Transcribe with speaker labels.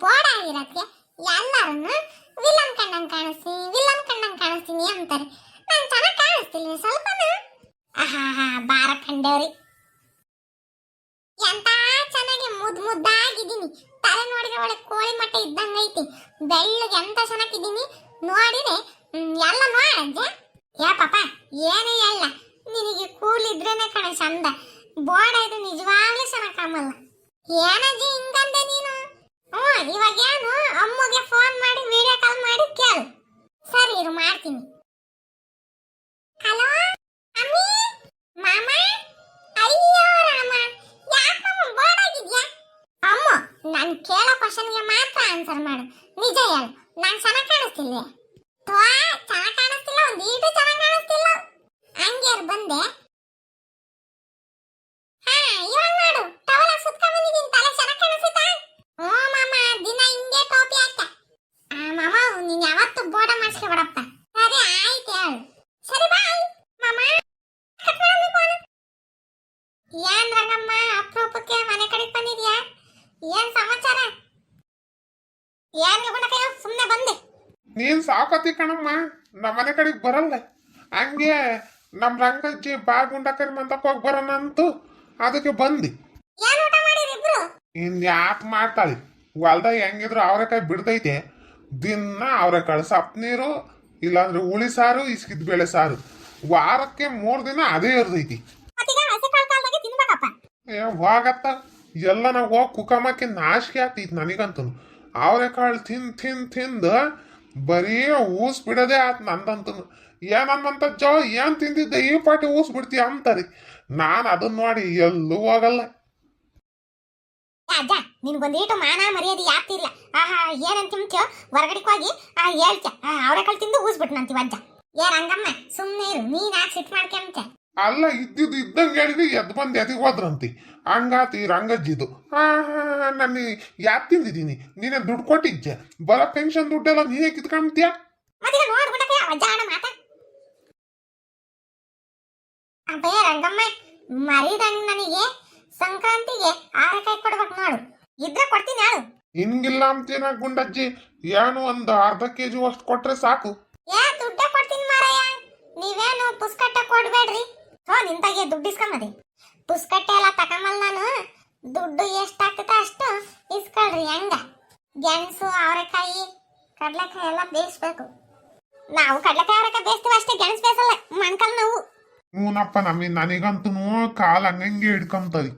Speaker 1: Board ಆಗಿರತ್ತೆ ಎಲ್ಲರನ್ನು villain ಕಣ್ಣಂಗ್ ಕಾಣಿಸ್ತೀನಿ villain ಕಣ್ಣಂಗ್ ಕಾಣಿಸ್ತೀನಿ ಅಂತಾರೆ. ನಾನು ಚೆನ್ನಾಗಿ ಕಾಣಿಸ್ತಿಲ್ಲ ಸ್ವಲ್ಪನೂ. ಆಹಾ ಬಾರ ಕಂಡವ್ರಿ, ಎಂತ ಚೆನ್ನಾಗಿ ಮುದ್ದಾಗಿದ್ದೀನಿ. ತಲೆ ನೋಡಿದ್ರೆ ಒಳ್ಳೆ ಕೋಳಿ ಮಟ್ಟ ಇದ್ದಂಗ ಐತಿ. ಬೆಳ್ಳಗೆ ಎಂತ ಚೆನ್ನಾಗಿದ್ದೀನಿ ನೋಡಿದ್ರೆ ಎಲ್ಲ ನೋಡಂಜೆ. ಯಾ ಪಾಪ ಏನೇ ಎಲ್ಲ ನಿನಗೆ ಕೂಲಿದ್ರೇನೆ ಕಣ ಚಂದ. ಬೋರ್ಡ್ ಇದು ನಿಜವಾಗ್ಲೂ ಚೆನ್ನಾಗಿ ಕಾಮಲ್ಲ. ಏನಜ್ಜಿ ಹಿಂಗಂದೆ ನೀನು? ಇವಾಗ ಏನು ಅಮ್ಮಗೆ ಫೋನ್ ಮಾಡಿ ವಿಡಿಯೋ ಕಾಲ್ ಮಾಡಿ ಕೇಳು. ಸರಿ ಇರು ಮಾಡ್ತೀನಿ. ಹಲೋ ಅಮ್ಮಿ, ಮಾಮ. ಅಯ್ಯೋ ರಾಮ, ಯಾಕಮ್ಮ ಬೋರ್ಡ್ ಆಗಿದ್ಯಾ? ಅಮ್ಮ, ನಾನು ಕೇಳೋ ಕ್ವಶನ್ಗೆ ಮಾತ್ರ ಆನ್ಸರ್ ಮಾಡು. ನಿಜ ಹೇಳು, ನಾನು ಚೆನ್ನಾಗಿ ಕಾಣಿಸ್ತಿಲ್ವೇ? ಚೆನ್ನಾಗಿ ಕಾಣಿಸ್ತಿಲ್ಲ, ಒಂದು ಈಟು ಚೆನ್ನಾಗಿ ಕಾಣಿಸ್ತಿಲ್ಲ. ಹಂಗೆ ಬಂದೆ. ಇವಾಗ ನೋಡು, ಟವಲ್ ಸುತ್ಕೊಂಡ್ ಬಂದಿದ್ದೀನಿ. ತಲೆ ಚೆನ್ನಾಗಿ ಕಾಣಿಸುತ್ತಾ? ಹ್ಞೂ ಮಾಮ, ದಿನ ಹಿಂಗೆ ಟೋಪಿ ಹಾಕ. ಮಾಮ, ನೀನ್ ಯಾವತ್ತು ಬೋರ್ಡ ಮಾಡಿಸ್ಕೊಬೇಡಪ್ಪ. ಸರಿ ಆಯ್ತು ಹೇಳು. ಸರಿ ಬಾಯ್ ಮಾಮ. ಏನ್ ರಂಗಮ್ಮ, ಅಪರೂಪಕ್ಕೆ ಮನೆ ಕಡೆಗೆ ಬಂದಿದ್ಯಾ? ಏನ್ ಸಮಾಚಾರ? ಏನ್ ಗುಣಕಯ್ಯ, ಸುಮ್ಮನೆ ಬಂದೆ.
Speaker 2: ನೀನ್ ಸಾಕತಿ ಕಣಮ್ಮ, ನಮ್ಮ ಮನೆ ಕಡೆಗೆ ಬರಲ್ಲ. ಹಂಗೆ ನಮ್ ರಂಗಜ್ಜಿ ಬಾ ಗುಂಡಕರಿ ಮಂತಕ್ ಹೋಗಿ ಬರೋಣ ಅಂತು, ಅದಕ್ಕೆ ಬಂದಿ.
Speaker 1: ಏನ್ ಊಟ ಮಾಡಿರಿ ಇಬ್ರು?
Speaker 2: ಇನ್ ಯಾಕೆ ಮಾಡ್ತಾಳಿ, ಹೊಲ್ದಾಗ ಹೆಂಗಿದ್ರು ಅವರೆಕಾಯಿ ಬಿಡ್ತೈತೆ. ದಿನ ಅವರೆಕಾಳು ಸಪ್ ನೀರು, ಇಲ್ಲಾಂದ್ರೆ ಹುಳಿ ಸಾರು, ಇಸ್ಕಿದ್ ಬೇಳೆ ಸಾರು. ವಾರಕ್ಕೆ 3 ದಿನ ಅದೇ ಇರ್ತೈತಿ. ಹೋಗತ್ತ ಎಲ್ಲ ನಾವು ಹೋಗಿ ಕುಕಮಕ್ಕೆ ನಾಶಿಕೆ ಆಗ್ತೈತಿ ನನಗಂತೂ. ಅವರೆಕಾಳು ತಿಂದ ಬರೀ ಊಸ್ ಬಿಡೋದೇ ಆತ್ ನಂದಂತೂ. ಏನಮ್ಮಂತ ಜೋ ಏನ್ ತಿಂದಿದ್ದೆ ಈ ಪಾಟಿ ಊಸ್ ಬಿಡ್ತೀಯ ಅಂತಾರೆ. ನಾನು ಅದನ್ನ ನೋಡಿ ಎಲ್ಲೂ ಹೋಗಲ್ಲ.
Speaker 1: ಅಜ್ಜ, ನಿನ್ಗೊಂದೀಟು ಮಾನ ಮರ್ಯಾದೆ ಯಾತಿಲ್ಲ. ಆಹಾ ಏನಂತ ಹೊರಗಡೆಗೆ ಹೋಗಿ ಹೇಳ್ತ ಅವರೆಕಾಳು ತಿಂದು ಊಸ್ಬಿಟ್ನಂತೀವ ಅಜ್ಜ. ಏ ರಂಗಮ್ಮ, ಸುಮ್ಮನೆ ಇರು, ನೀನ್ ಯಾಕೆ ಸಿಟ್ ಮಾಡ್ಕೊಂತ?
Speaker 2: ಅಲ್ಲ, ಇದ್ದಂಗೆ ಹೇಳಿದ್ವಿ, ಎದ್ ಬಂದು ಎದಿಗೆ ಹೋದ್ರಂತಿ. ಹಂಗಾತಿ ರಂಗಜ್ಜಿದು. ನಾನು ಯಾಕೆ ತಿಂದಿದ್ದೀನಿ? ನೀನೇ ದುಡ್ಡು ಕೊಟ್ಟಿದ್ದೆ, ಬರೋ ಪೆನ್ಷನ್ ದುಡ್ಡೆಲ್ಲ ನೀನೇ ಕಿತ್ಕೊಂತೀಯ.
Speaker 1: ಅಬ್ಬಯ್ಯ ರಂಗಮ್ಮ, ಮರಿದಂಗ್ ನನಗೆ ಸಂಕ್ರಾಂತಿಗೆ ಆರೆಕಾಯಿ ಕೊಡ್ಬೇಕು ನೋಡು. ಇದ್ರೆ ಕೊಡ್ತೀನಿ ಹೇಳು.
Speaker 2: ಹಿಂಗಿಲ್ಲ ಅಂತೀನ ಗುಂಡಜ್ಜಿ, ಏನು ಒಂದು ಅರ್ಧ ಕೆಜಿ ಅಷ್ಟು ಕೊಟ್ರೆ ಸಾಕು.
Speaker 1: ದುಡ್ಡ ಕೊಡ್ತೀನಿ ಮಾರಯ್ಯ, ನೀವೇನು ಪುಸ್ಕಟ್ಟೆ ಕೊಡ್ಬೇಡ್ರಿ. ನಿಂತಾಗೆ ದುಡ್ಡು ಇಸ್ಕೊಂಬದಿ. ಪುಸ್ಕಟ್ಟೆ ಎಲ್ಲ ತಕೊಂಬಲ್ ನಾನು. ದುಡ್ಡು ಎಷ್ಟಾಗ್ತದೆ ಅಷ್ಟು ಇಸ್ಕೊಳ್ರಿ. ಹೆಂಗ ಗೆಣಸು, ಅವರೆಕಾಯಿ, ಕಡ್ಲೆಕಾಯಿ ಎಲ್ಲ ಬೇಯಿಸ್ಬೇಕು. ನಾವು ಕಡ್ಲೆಕಾಯಿ ಅವರೆಕಾಯಿ ಬೇಯಿಸ್ತೀವಿ ಅಷ್ಟೇ, ಗೆಣಸು ಬೇಯಿಸಲ್ಲ. ಮಣ್ಕಲ್ ನಾವು.
Speaker 2: ಹ್ಞೂನಪ್ಪ, ನನಗಂತೂ ಕಾಲ್ ಹಂಗಂಗೆ ಹಿಡ್ಕೊಂತದಿ.